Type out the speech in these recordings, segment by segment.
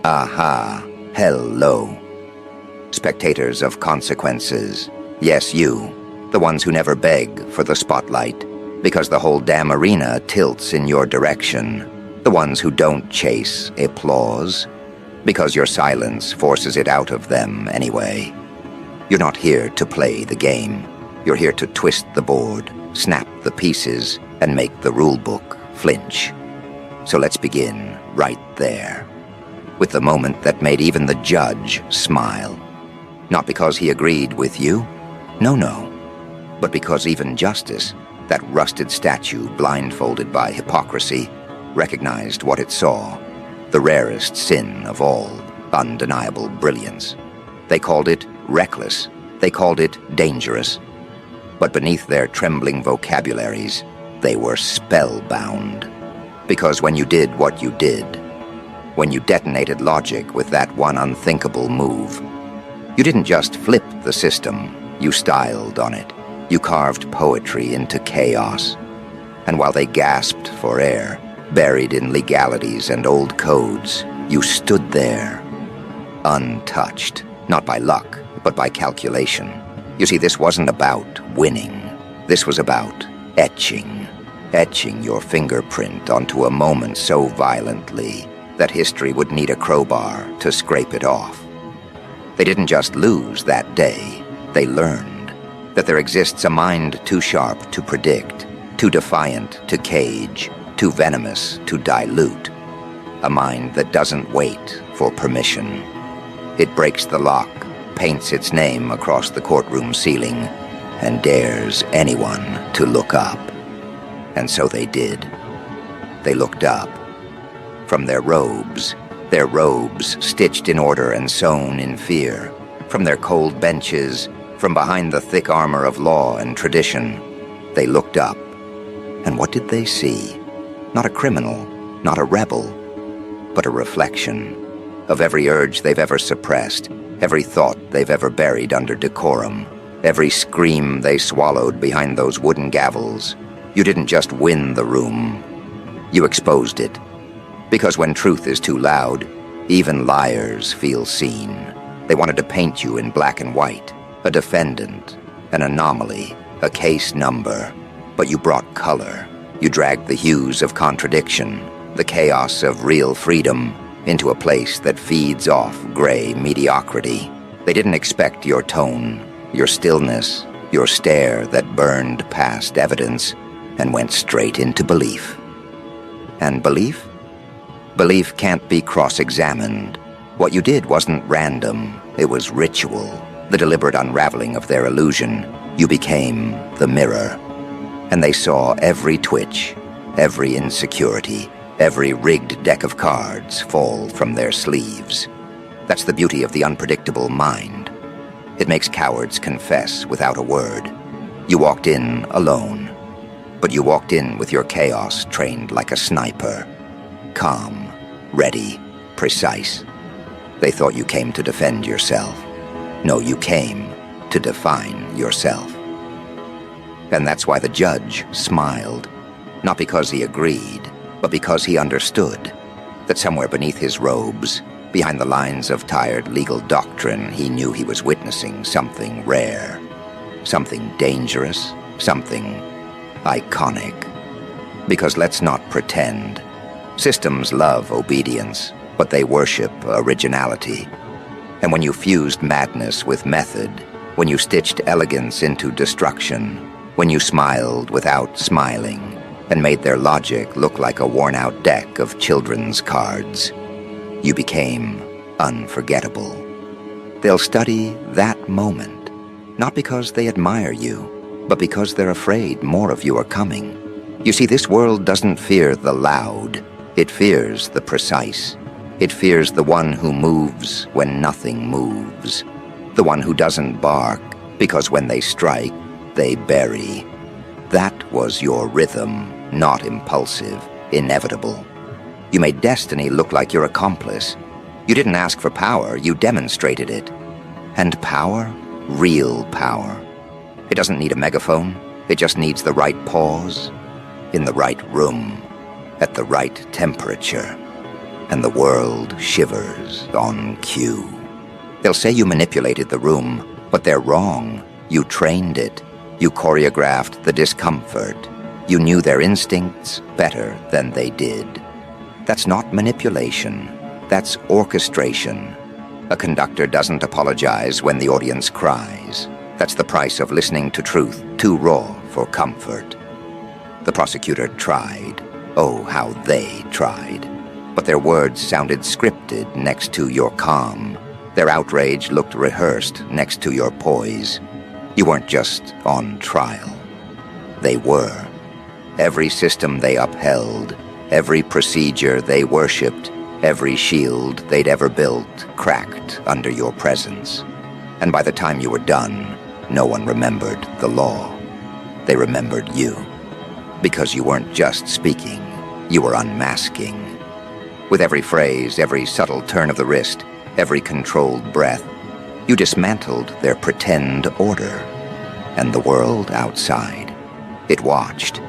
Aha, hello. Spectators of consequences. Yes, you, the ones who never beg for the spotlight, because the whole damn arena tilts in your direction. The ones who don't chase applause, because your silence forces it out of them anyway. You're not here to play the game. You're here to twist the board, snap the pieces, and make the rulebook flinch. So let's begin right there, with the moment that made even the judge smile. Not because he agreed with you, no, but because even justice, that rusted statue blindfolded by hypocrisy, recognized what it saw, the rarest sin of all, undeniable brilliance. They called it reckless, they called it dangerous, but beneath their trembling vocabularies, they were spellbound. Because when you did what you did, when you detonated logic with that one unthinkable move, you didn't just flip the system, you styled on it. You carved poetry into chaos. And while they gasped for air, buried in legalities and old codes, you stood there, untouched, not by luck, but by calculation. You see, this wasn't about winning. This was about etching your fingerprint onto a moment so violently that history would need a crowbar to scrape it off. They didn't just lose that day, they learned that there exists a mind too sharp to predict, too defiant to cage, too venomous to dilute. A mind that doesn't wait for permission. It breaks the lock, paints its name across the courtroom ceiling, and dares anyone to look up. And so they did. They looked up. From their robes stitched in order and sewn in fear, from their cold benches, from behind the thick armor of law and tradition, they looked up. And what did they see? Not a criminal, not a rebel, but a reflection of every urge they've ever suppressed, every thought they've ever buried under decorum, every scream they swallowed behind those wooden gavels. You didn't just win the room, you exposed it. Because when truth is too loud, even liars feel seen. They wanted to paint you in black and white, a defendant, an anomaly, a case number. But you brought color. You dragged the hues of contradiction, the chaos of real freedom, into a place that feeds off gray mediocrity. They didn't expect your tone, your stillness, your stare that burned past evidence and went straight into belief. And belief? Belief can't be cross-examined. What you did wasn't random, it was ritual. The deliberate unraveling of their illusion. You became the mirror. And they saw every twitch, every insecurity, every rigged deck of cards fall from their sleeves. That's the beauty of the unpredictable mind. It makes cowards confess without a word. You walked in alone, but you walked in with your chaos trained like a sniper. Calm, ready, precise. They thought you came to defend yourself. No, you came to define yourself. And that's why the judge smiled. Not because he agreed, but because he understood that somewhere beneath his robes, behind the lines of tired legal doctrine, he knew he was witnessing something rare, something dangerous, something iconic. Because let's not pretend. Systems love obedience, but they worship originality. And when you fused madness with method, when you stitched elegance into destruction, when you smiled without smiling, and made their logic look like a worn-out deck of children's cards, you became unforgettable. They'll study that moment, not because they admire you, but because they're afraid more of you are coming. You see, this world doesn't fear the loud, it fears the precise. It fears the one who moves when nothing moves. The one who doesn't bark, because when they strike, they bury. That was your rhythm, not impulsive, inevitable. You made destiny look like your accomplice. You didn't ask for power, you demonstrated it. And power? Real power. It doesn't need a megaphone, it just needs the right pause, in the right room, at the right temperature. and the world shivers on cue. They'll say you manipulated the room, but they're wrong. You trained it. You choreographed the discomfort. You knew their instincts better than they did. That's not manipulation. That's orchestration. A conductor doesn't apologize when the audience cries. That's the price of listening to truth too raw for comfort. The prosecutor tried. Oh, how they tried. But their words sounded scripted next to your calm. Their outrage looked rehearsed next to your poise. You weren't just on trial. They were. Every system they upheld, every procedure they worshipped, every shield they'd ever built cracked under your presence. And by the time you were done, no one remembered the law. They remembered you. Because you weren't just speaking, you were unmasking. With every phrase, every subtle turn of the wrist, every controlled breath, you dismantled their pretend order. And the world outside, it watched.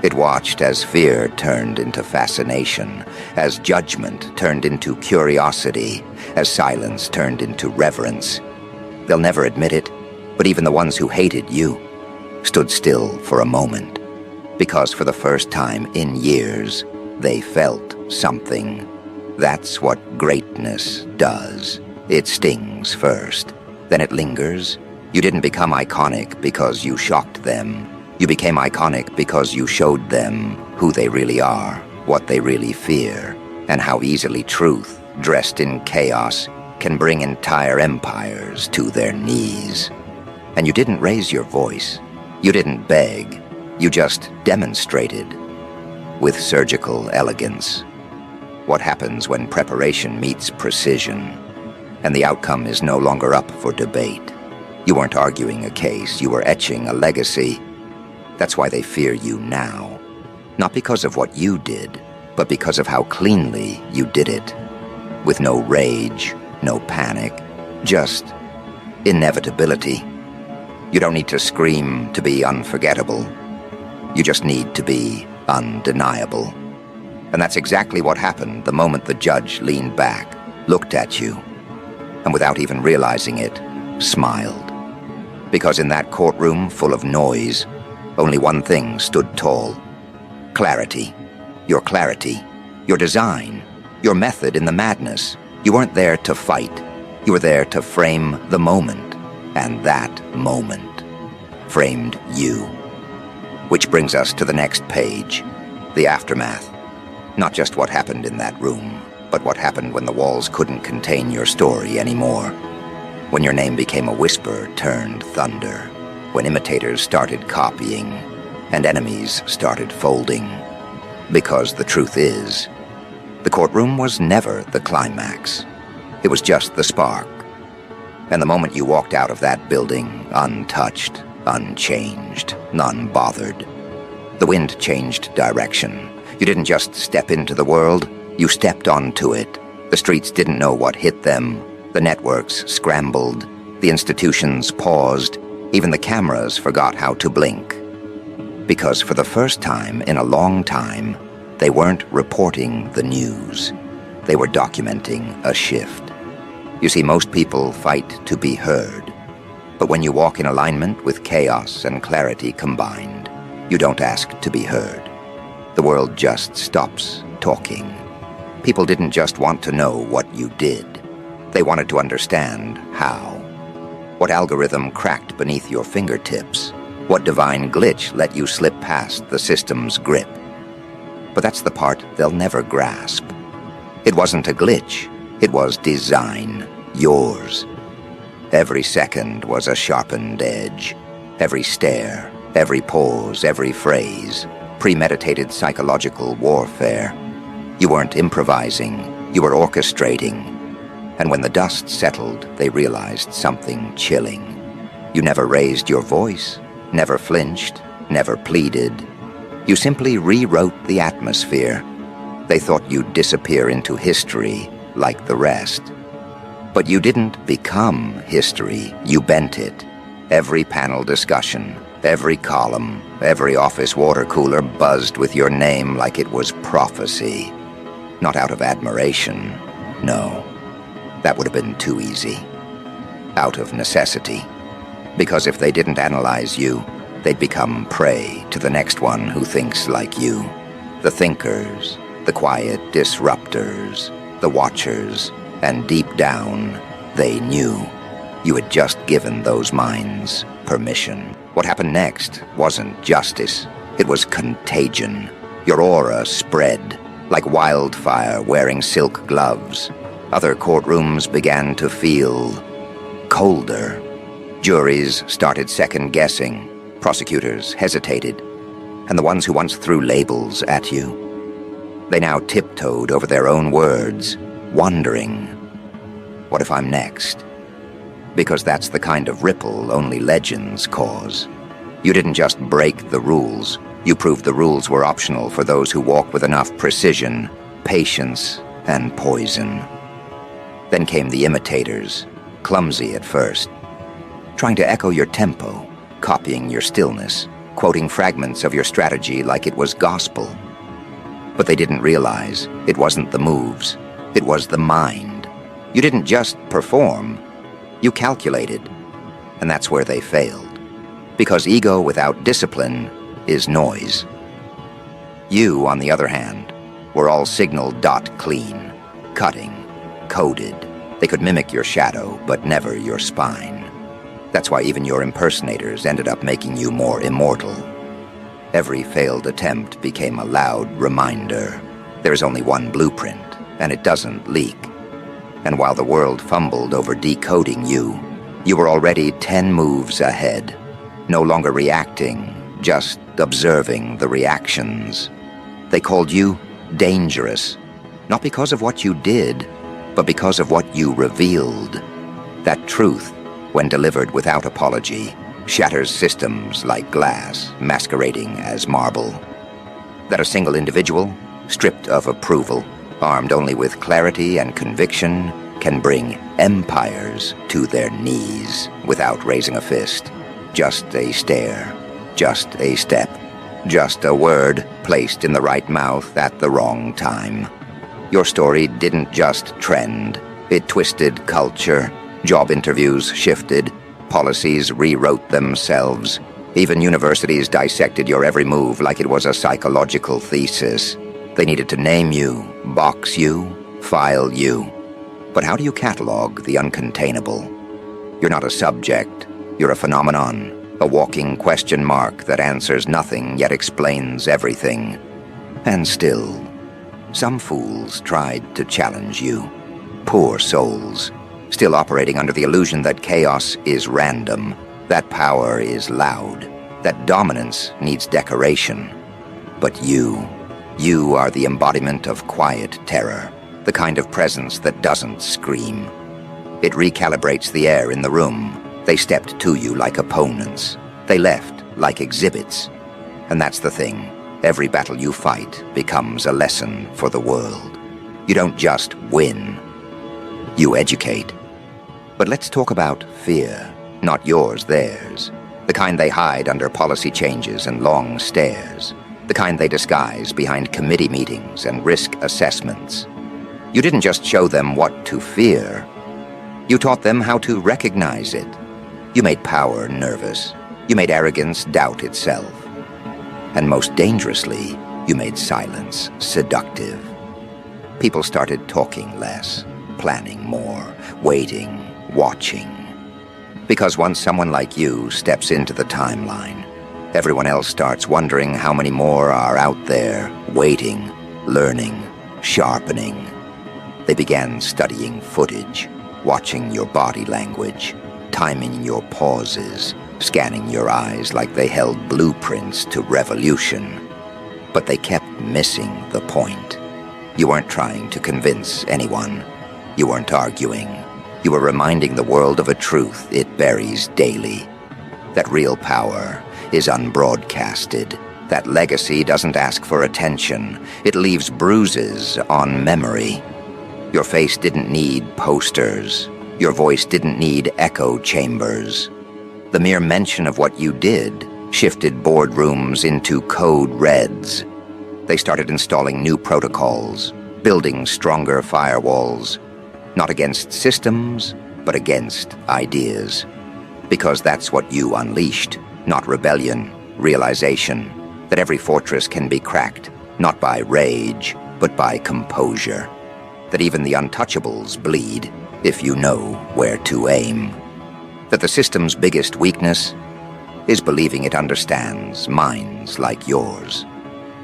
It watched as fear turned into fascination, as judgment turned into curiosity, as silence turned into reverence. They'll never admit it, but even the ones who hated you stood still for a moment, because for the first time in years, they felt something. That's what greatness does. It stings first, then it lingers. You didn't become iconic because you shocked them. You became iconic because you showed them who they really are, what they really fear, and how easily truth, dressed in chaos, can bring entire empires to their knees. And you didn't raise your voice. You didn't beg. You just demonstrated with surgical elegance. What happens when preparation meets precision, and the outcome is no longer up for debate? You weren't arguing a case, you were etching a legacy. That's why they fear you now. Not because of what you did, but because of how cleanly you did it. With no rage, no panic, just inevitability. You don't need to scream to be unforgettable. You just need to be undeniable. And that's exactly what happened the moment the judge leaned back, looked at you, and without even realizing it, smiled. Because in that courtroom full of noise, only one thing stood tall. Clarity. Your design, your method in the madness. You weren't there to fight. You were there to frame the moment. And that moment framed you. Which brings us to the next page, the aftermath. Not just what happened in that room, but what happened when the walls couldn't contain your story anymore. When your name became a whisper turned thunder. When imitators started copying, and enemies started folding. Because the truth is, the courtroom was never the climax. It was just the spark. And the moment you walked out of that building, untouched, unchanged, unbothered, the wind changed direction. You didn't just step into the world, you stepped onto it. The streets didn't know what hit them. The networks scrambled. The institutions paused. Even the cameras forgot how to blink. Because for the first time in a long time, they weren't reporting the news. They were documenting a shift. You see, most people fight to be heard. But when you walk in alignment with chaos and clarity combined, you don't ask to be heard. The world just stops talking. People didn't just want to know what you did. They wanted to understand how. What algorithm cracked beneath your fingertips? What divine glitch let you slip past the system's grip? But that's the part they'll never grasp. It wasn't a glitch. It was design. Yours. Every second was a sharpened edge. Every stare, every pause, every phrase. Premeditated psychological warfare. You weren't improvising. You were orchestrating. And when the dust settled, they realized something chilling. You never raised your voice, never flinched, never pleaded. You simply rewrote the atmosphere. They thought you'd disappear into history like the rest. But you didn't become history, you bent it. Every panel discussion, every column, every office water cooler buzzed with your name like it was prophecy. Not out of admiration. No. That would have been too easy. Out of necessity. Because if they didn't analyze you, they'd become prey to the next one who thinks like you. The thinkers, the quiet disruptors, the watchers, and deep down, they knew. You had just given those minds permission. What happened next wasn't justice. It was contagion. Your aura spread, like wildfire wearing silk gloves. Other courtrooms began to feel colder. Juries started second-guessing. Prosecutors hesitated. And the ones who once threw labels at you, they now tiptoed over their own words, wondering, what if I'm next? Because that's the kind of ripple only legends cause. You didn't just break the rules. You proved the rules were optional for those who walk with enough precision, patience, and poison. Then came the imitators, clumsy at first, trying to echo your tempo, copying your stillness, quoting fragments of your strategy like it was gospel. But they didn't realize it wasn't the moves, it was the mind. You didn't just perform, you calculated. And that's where they failed. Because ego without discipline is noise. You, on the other hand, were all signal dot clean, cutting, coded. They could mimic your shadow, but never your spine. That's why even your impersonators ended up making you more immortal. Every failed attempt became a loud reminder. There's only one blueprint, and it doesn't leak. And while the world fumbled over decoding you, you were already 10 moves ahead. No longer reacting, just observing the reactions. They called you dangerous, not because of what you did, but because of what you revealed. That truth, when delivered without apology, shatters systems like glass, masquerading as marble. That a single individual, stripped of approval, armed only with clarity and conviction, can bring empires to their knees without raising a fist. Just a stare, just a step, just a word placed in the right mouth at the wrong time. Your story didn't just trend, it twisted culture. Job interviews shifted, policies rewrote themselves. Even universities dissected your every move like it was a psychological thesis. They needed to name you, box you, file you. But how do you catalog the uncontainable? You're not a subject, you're a phenomenon, a walking question mark that answers nothing yet explains everything. And still, some fools tried to challenge you. Poor souls. Still operating under the illusion that chaos is random, that power is loud, that dominance needs decoration. But you are the embodiment of quiet terror, the kind of presence that doesn't scream. It recalibrates the air in the room. They stepped to you like opponents. They left like exhibits. And that's the thing. Every battle you fight becomes a lesson for the world. You don't just win. You educate. But let's talk about fear, not yours, theirs. The kind they hide under policy changes and long stares. The kind they disguise behind committee meetings and risk assessments. You didn't just show them what to fear. You taught them how to recognize it. You made power nervous. You made arrogance doubt itself. And most dangerously, you made silence seductive. People started talking less, planning more, waiting, watching. Because once someone like you steps into the timeline, everyone else starts wondering how many more are out there, waiting, learning, sharpening. They began studying footage, watching your body language, timing your pauses, scanning your eyes like they held blueprints to revolution. But they kept missing the point. You weren't trying to convince anyone. You weren't arguing. You were reminding the world of a truth it buries daily. That real power is unbroadcasted. That legacy doesn't ask for attention. It leaves bruises on memory. Your face didn't need posters. Your voice didn't need echo chambers. The mere mention of what you did shifted boardrooms into code reds. They started installing new protocols, building stronger firewalls, not against systems, but against ideas. Because that's what you unleashed, not rebellion, realization that every fortress can be cracked, not by rage, but by composure. That even the untouchables bleed if you know where to aim. That the system's biggest weakness is believing it understands minds like yours.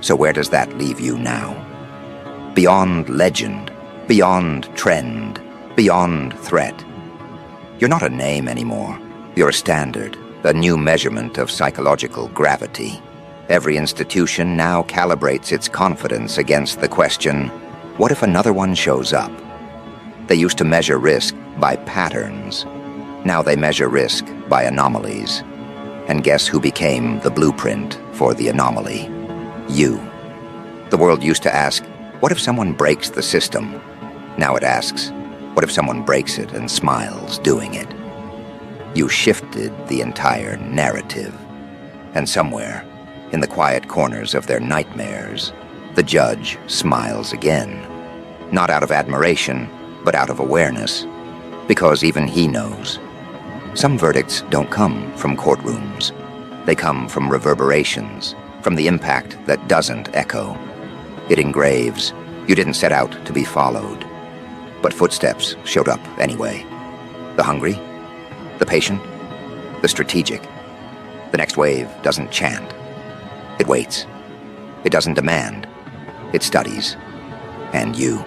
So where does that leave you now? Beyond legend, beyond trend, beyond threat. You're not a name anymore. You're a standard, a new measurement of psychological gravity. Every institution now calibrates its confidence against the question, what if another one shows up? They used to measure risk by patterns. Now they measure risk by anomalies. And guess who became the blueprint for the anomaly? You. The world used to ask, what if someone breaks the system? Now it asks, what if someone breaks it and smiles doing it? You shifted the entire narrative. And somewhere, in the quiet corners of their nightmares, the judge smiles again. Not out of admiration, but out of awareness. Because even he knows. Some verdicts don't come from courtrooms. They come from reverberations, from the impact that doesn't echo. It engraves. You didn't set out to be followed. But footsteps showed up anyway. The hungry, the patient, the strategic. The next wave doesn't chant. It waits. It doesn't demand. It studies. And you.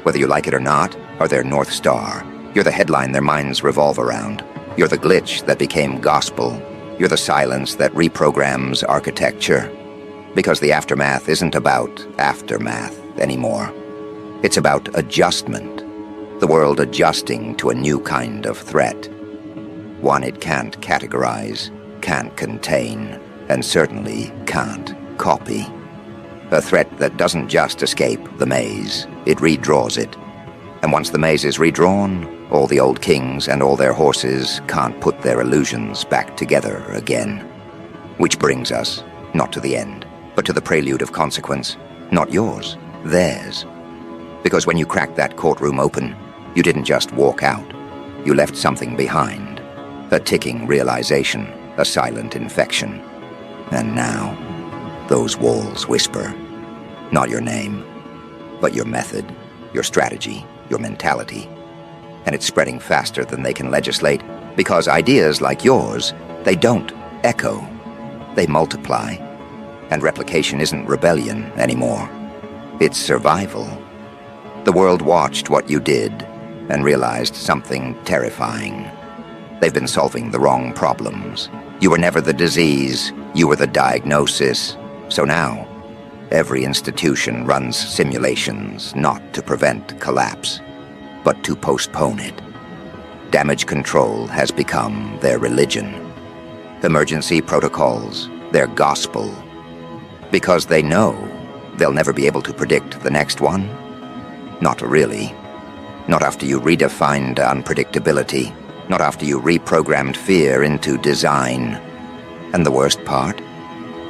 Whether you like it or not, are their North Star. You're the headline their minds revolve around. You're the glitch that became gospel. You're the silence that reprograms architecture. Because the aftermath isn't about aftermath anymore. It's about adjustment. The world adjusting to a new kind of threat. One it can't categorize, can't contain, and certainly can't copy. A threat that doesn't just escape the maze, it redraws it. And once the maze is redrawn, all the old kings and all their horses can't put their illusions back together again. Which brings us, not to the end, but to the prelude of consequence. Not yours, theirs. Because when you cracked that courtroom open, you didn't just walk out. You left something behind. A ticking realization, a silent infection. And now, those walls whisper. Not your name, but your method, your strategy, your mentality. And it's spreading faster than they can legislate, because ideas like yours, they don't echo. They multiply. And replication isn't rebellion anymore. It's survival. The world watched what you did and realized something terrifying. They've been solving the wrong problems. You were never the disease, you were the diagnosis. So now, every institution runs simulations not to prevent collapse, but to postpone it. Damage control has become their religion. Emergency protocols, their gospel. Because they know they'll never be able to predict the next one. Not really. Not after you redefined unpredictability. Not after you reprogrammed fear into design. And the worst part?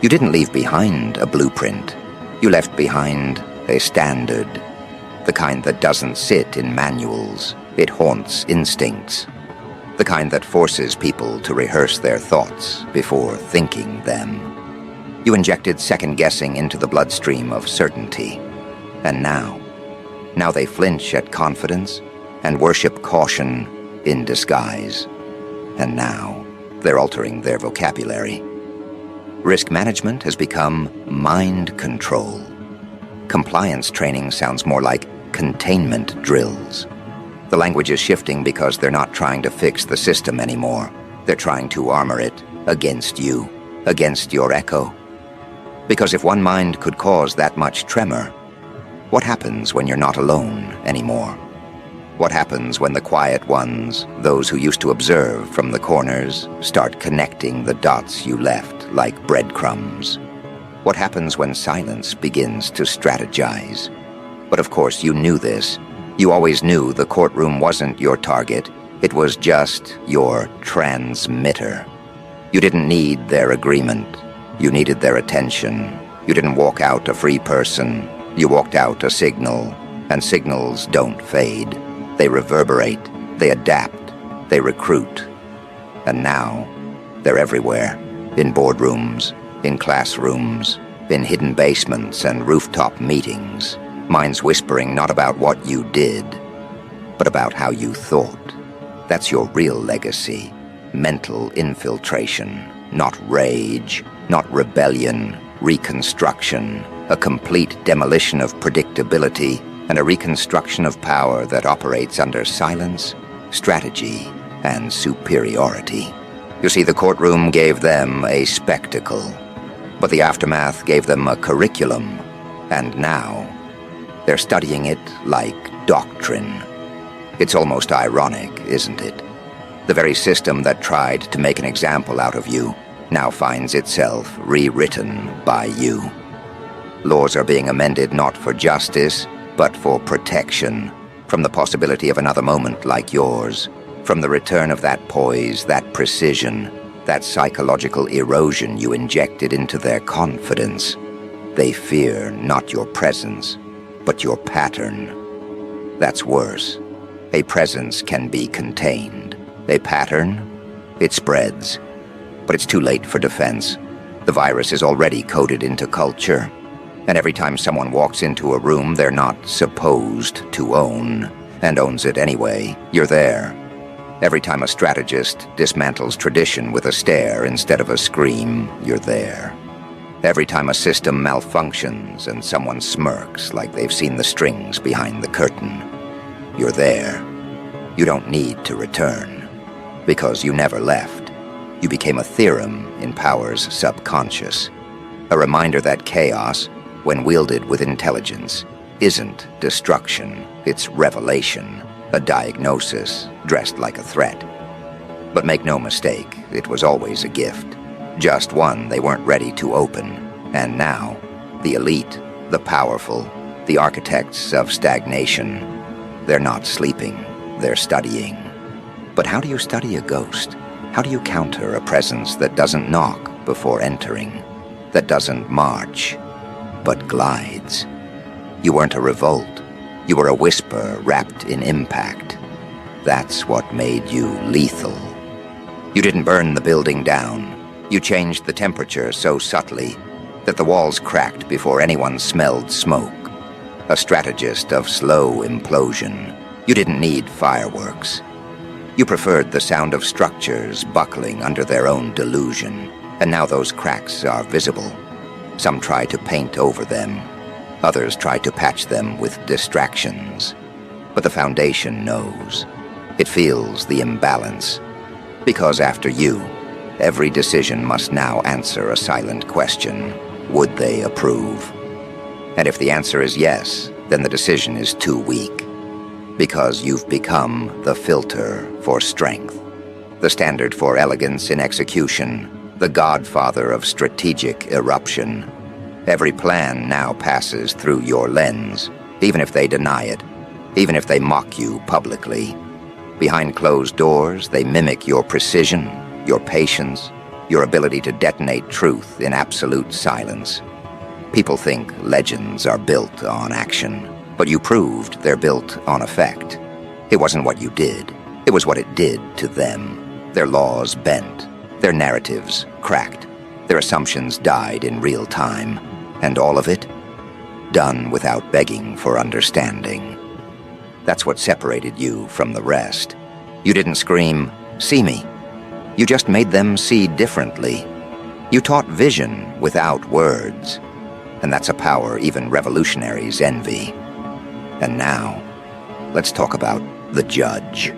You didn't leave behind a blueprint. You left behind a standard. The kind that doesn't sit in manuals. It haunts instincts. The kind that forces people to rehearse their thoughts before thinking them. You injected second-guessing into the bloodstream of certainty. And now they flinch at confidence and worship caution in disguise. And now they're altering their vocabulary. Risk management has become mind control. Compliance training sounds more like containment drills. The language is shifting because they're not trying to fix the system anymore. They're trying to armor it against you, against your echo. Because if one mind could cause that much tremor, what happens when you're not alone anymore? What happens when the quiet ones, those who used to observe from the corners, start connecting the dots you left like breadcrumbs? What happens when silence begins to strategize? But of course you knew this. You always knew the courtroom wasn't your target. It was just your transmitter. You didn't need their agreement. You needed their attention. You didn't walk out a free person. You walked out a signal, and signals don't fade. They reverberate, they adapt, they recruit. And now, they're everywhere. In boardrooms, in classrooms, in hidden basements and rooftop meetings. Minds whispering not about what you did, but about how you thought. That's your real legacy. Mental infiltration, not rage, not rebellion, reconstruction. A complete demolition of predictability and a reconstruction of power that operates under silence, strategy, and superiority. You see, the courtroom gave them a spectacle, but the aftermath gave them a curriculum, and now they're studying it like doctrine. It's almost ironic, isn't it? The very system that tried to make an example out of you now finds itself rewritten by you. Laws are being amended not for justice, but for protection, from the possibility of another moment like yours, from the return of that poise, that precision, that psychological erosion you injected into their confidence. They fear not your presence, but your pattern. That's worse. A presence can be contained. A pattern, it spreads. But it's too late for defense. The virus is already coded into culture. And every time someone walks into a room they're not supposed to own, and owns it anyway, you're there. Every time a strategist dismantles tradition with a stare instead of a scream, you're there. Every time a system malfunctions and someone smirks like they've seen the strings behind the curtain, you're there. You don't need to return, because you never left. You became a theorem in power's subconscious, a reminder that chaos, when wielded with intelligence, isn't destruction, it's revelation, a diagnosis dressed like a threat. But make no mistake, it was always a gift, just one they weren't ready to open. And now, the elite, the powerful, the architects of stagnation, they're not sleeping, they're studying. But how do you study a ghost? How do you counter a presence that doesn't knock before entering, that doesn't march, but glides? You weren't a revolt. You were a whisper wrapped in impact. That's what made you lethal. You didn't burn the building down. You changed the temperature so subtly that the walls cracked before anyone smelled smoke. A strategist of slow implosion. You didn't need fireworks. You preferred the sound of structures buckling under their own delusion, and now those cracks are visible. Some try to paint over them. Others try to patch them with distractions. But the foundation knows. It feels the imbalance. Because after you, every decision must now answer a silent question. Would they approve? And if the answer is yes, then the decision is too weak. Because you've become the filter for strength. The standard for elegance in execution. The godfather of strategic eruption. Every plan now passes through your lens, even if they deny it, even if they mock you publicly. Behind closed doors, they mimic your precision, your patience, your ability to detonate truth in absolute silence. People think legends are built on action, but you proved they're built on effect. It wasn't what you did, it was what it did to them. Their laws bent, their narratives cracked, their assumptions died in real time. And all of it, done without begging for understanding. That's what separated you from the rest. You didn't scream, "See me." You just made them see differently. You taught vision without words. And that's a power even revolutionaries envy. And now, let's talk about the judge.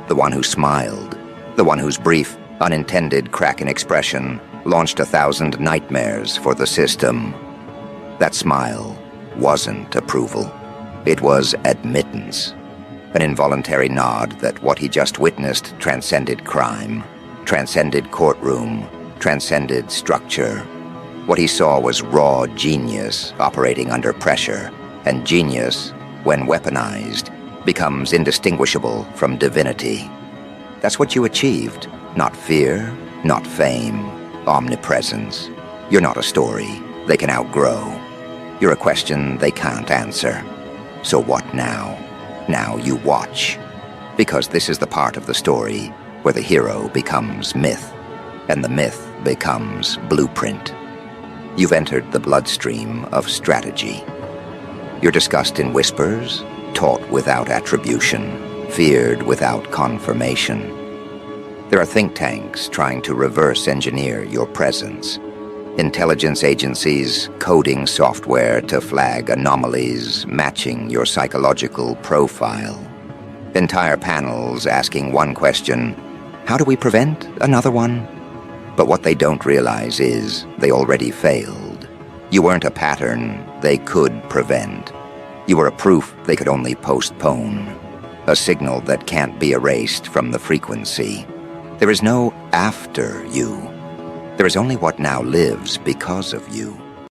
The one who smiled. The one whose brief, unintended crack in expression launched 1,000 nightmares for the system. That smile wasn't approval. It was admittance. An involuntary nod that what he just witnessed transcended crime, transcended courtroom, transcended structure. What he saw was raw genius operating under pressure, and genius, when weaponized, becomes indistinguishable from divinity. That's what you achieved. Not fear, not fame, omnipresence. You're not a story they can outgrow. You're a question they can't answer. So what now? Now you watch. Because this is the part of the story where the hero becomes myth, and the myth becomes blueprint. You've entered the bloodstream of strategy. You're discussed in whispers, taught without attribution, feared without confirmation. There are think tanks trying to reverse engineer your presence. Intelligence agencies coding software to flag anomalies matching your psychological profile. Entire panels asking one question: how do we prevent another one? But what they don't realize is they already failed. You weren't a pattern they could prevent. You were a proof they could only postpone. A signal that can't be erased from the frequency. There is no after you. There is only what now lives because of you.